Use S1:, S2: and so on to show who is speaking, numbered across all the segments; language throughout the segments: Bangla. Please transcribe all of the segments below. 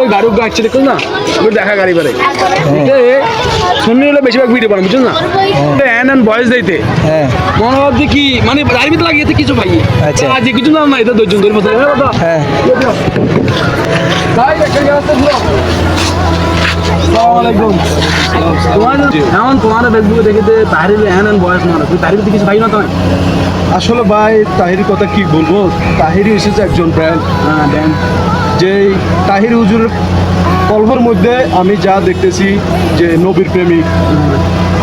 S1: ওই গাড়ি আসছে দেখুন না, ওই দেখা গাড়ি বেড়ে শুননি হলে বেশিরভাগ ভিডিও বানান বুঝছেন না, এন বয়স দিতে মনে হচ্ছে কি মানে গাড়ির ভিতরে লাগিয়েছে কিছু ভাই,
S2: আচ্ছা
S1: আজ কিছু নাম না এটা 10 জন ধরে মতো
S2: হ্যাঁ
S1: ভাই একটা রাস্তা ঘুরো। আসসালামু আলাইকুম। এমন তোমার ফেসবুকে দেখেতে তাহির এন বয়স মানে তুই তাহির কিছু ভাই না তুমি?
S3: আসলে ভাই তাহির কথা কি বলবো, তাহিরি এসেছে একজন ব্র্যান্ড।
S1: হ্যাঁ দেন
S3: যে তাহির হুজুরের কল্পের মধ্যে আমি যা দেখতেছি যে নবীর প্রেমিক,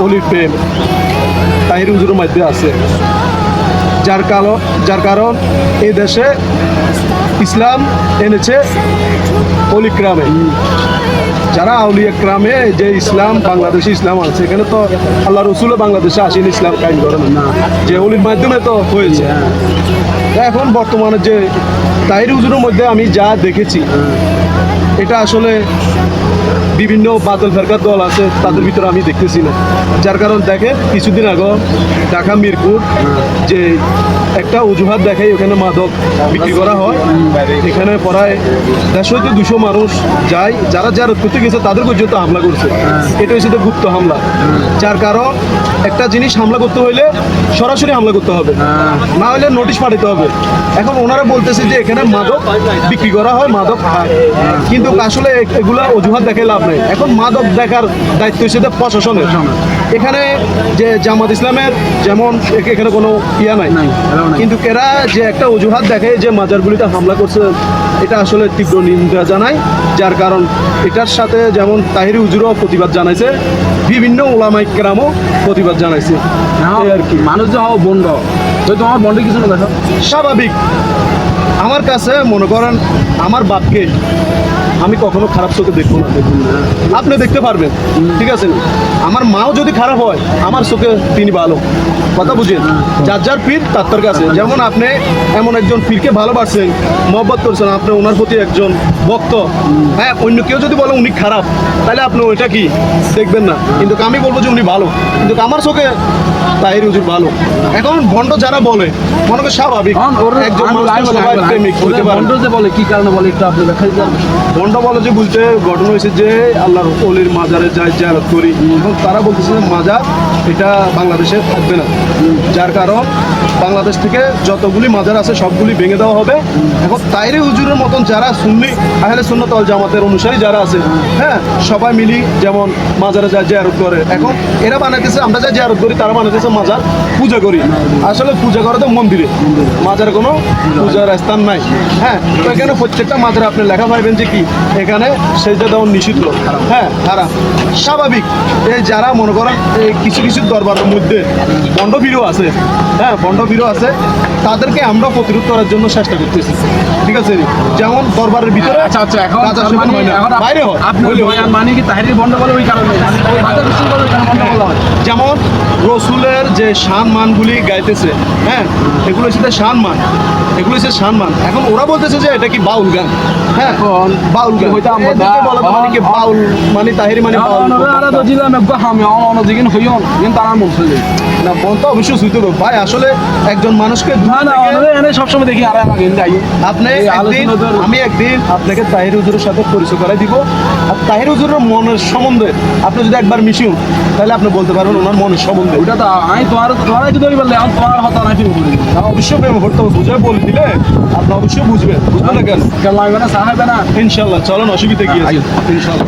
S3: অলির প্রেম তাহির হুজুরের মধ্যে আছে, যার কারণ এই দেশে ইসলাম এনেছে অলিক্রামে। যারা আউলিয়া ক্রামে যে ইসলাম বাংলাদেশে ইসলাম আছে, এখানে তো আল্লাহ রসুলও বাংলাদেশে আসেনি ইসলাম কায়েম করেন না, যে অলির মাধ্যমে তো হয়েছে। এখন বর্তমানে যে তাহির হুজুরের মধ্যে আমি যা দেখেছি, এটা আসলে বিভিন্ন বাদল ফেরকার দল আছে, তাদের ভিতরে আমি দেখতেছি না। যার কারণ দেখে কিছুদিন আগে ঢাকা মিরপুর যে একটা অজুহাত দেখাই ওখানে মাদক বিক্রি করা হয়, এখানে প্রায় 150-200 মানুষ যায়, যারা জারত করতে গেছে তাদের পর্যন্ত হামলা করছে। এটা হচ্ছে গুপ্ত হামলা। যার কারণ একটা জিনিস হামলা করতে হইলে সরাসরি হামলা করতে হবে, না হলে নোটিশ পাঠাতে হবে। এখন ওনারা বলতেছে যে এখানে মাদক বিক্রি করা হয়, মাদক খায়, কিন্তু আসলে এগুলা অজুহাত দেখে লাভ নেই। এখন মাদক দেখার দায়িত্ব হিসেবে প্রশাসনের। এখানে যে জামাত ইসলামের যেমন এখানে কোনো ইয়া নাই, কিন্তু এরা যে একটা অজুহাত দেখে যে মাজারগুলিতে হামলা করছে, এটা আসলে তীব্র নিন্দা জানায়। যার কারণ এটার সাথে যেমন তাহির হুজুরও প্রতিবাদ জানাইছে, বিভিন্ন ওলামায়ে কেরামও প্রতিবাদ জানাইছে। এই আর কি
S1: মানুষ যে হও বন্ড, তো তোমার বন্ডে কিছু না দেখো
S3: স্বাভাবিক। আমার কাছে মনে করেন আমার বাপকে আমি কখনো খারাপ চোখে দেখবো না, আপনি দেখতে পারবেন, ঠিক আছে। আমার মাও যদি খারাপ হয় আমার চোখে তিনি ভালো, কথা বুঝেন। যার যার পীর তার কাছে, যেমন আপনি এমন একজন পীরকে ভালোবাসেন, মহব্বত করছেন, আপনি ওনার প্রতি একজন ভক্ত, হ্যাঁ, অন্য কেউ যদি বলে উনি খারাপ, তাহলে আপনি ওইটা কি দেখবেন না, কিন্তু আমি বলবো যে উনি ভালো, কিন্তু আমার চোখে তাহির হুজুর ভালো। এখন ভণ্ড যারা বলে মনে করেন স্বাভাবিক, একজন মানুষ সবাই প্রেমিক হতে পারে।
S1: বন্ড যে বলে কি কারণে বলে একটু আপনি ব্যাখ্যা দিতে পারবেন?
S3: ভণ্ড বলে যে বলতে ঘটনা হয়েছে যে আল্লাহর ওলির মাজারে যাই জিয়ারত করি, এবং তারা বলতেছে যে মাজার এটা বাংলাদেশে থাকবে না। যার কারণ বাংলাদেশ থেকে যতগুলি মাজার আছে সবগুলি ভেঙে দেওয়া হবে। এখন তাহির হুজুরের মতন যারা সুন্নি আহলে সুন্নাত ওয়াল জামাতের অনুসারী যারা আছে, হ্যাঁ, সবাই মিলি যেমন মাজারে যায় জিয়ারত করে। এখন এরা বানাইতেছে আমরা যা জিয়ারত করি, তারা বানাইতেছে মাজার পূজা করি। আসলে পূজা করা তো মন্দিরে, মাজারে কোনো পূজার স্থান নাই। হ্যাঁ, তো এখানে প্রত্যেকটা মাজারে আপনি লেখা পাইবেন যে কি এখানে সেজদা দেওয়া নিষিদ্ধ, হ্যাঁ, হারাম। স্বাভাবিক এই যারা মনে করেন এই কিছু কিছু দরবারের মধ্যে বন্ডভীরও আছে, হ্যাঁ, বন্ডভীরও আছে, তাদেরকে আমরা প্রতিরোধ করার জন্য চেষ্টা করতেছি, ঠিক আছে। যেমন দরবারের ভিতরে
S1: আচ্ছা আচ্ছা, এখন
S3: কাজ আসে
S1: মানে
S3: হয় না,
S1: এখন
S3: বাইরে হয়,
S1: আপনি বয়ান মানে কি তাহির বন্ড বলে ওই কারণে ওই মাজার বিক্রি করে কেন বন্ড বলা হয়?
S3: যেমন রসুলের যে শান মানগুলি গাইতেছে, হ্যাঁ, এগুলো হচ্ছে শান মান, এগুলো হচ্ছে শান মান। এখন ওরা বলতেছে যে এটা কি বাউল গান, হ্যাঁ,
S1: এখন
S3: বাউল গান
S1: হইতাম
S3: এদেরকে বলা তো মানে কি বাউল মানে তাহিরি মানে বাউল
S1: তো দিলাম একবার আমি অন দিন হইন কিন্তু তারা মন চলে
S3: না, মন তো অবশ্যই শুইতে হবে ভাই। আসলে একজন মানুষকে
S1: না না এনে সবসময় দেখি আর আমাকে যাই
S3: আপনি একদিন আমি একদিন আপনাকে তাহির হুজুরের সাথে পরিচয় করাই দিব। আর তাহির হুজুরের মনের সম্বন্ধে আপনি যদি একবার মিশুন, তাহলে আপনি বলতে পারবেন ওনার মনের সম্বন্ধে।
S1: ওটা তো আমি তোমার যদি বললে আমি তোমার হতা না ফিরে বলি
S3: অবশ্যই প্রেম করতে হবে, বুঝে বলে দিলে আপনি অবশ্যই বুঝবেন, বুঝবেন না কেন
S1: লাগবে না সাহাবে না
S3: ইনশাল্লাহ। চলেন, অসুবিধা কি আছে ইনশাল্লাহ।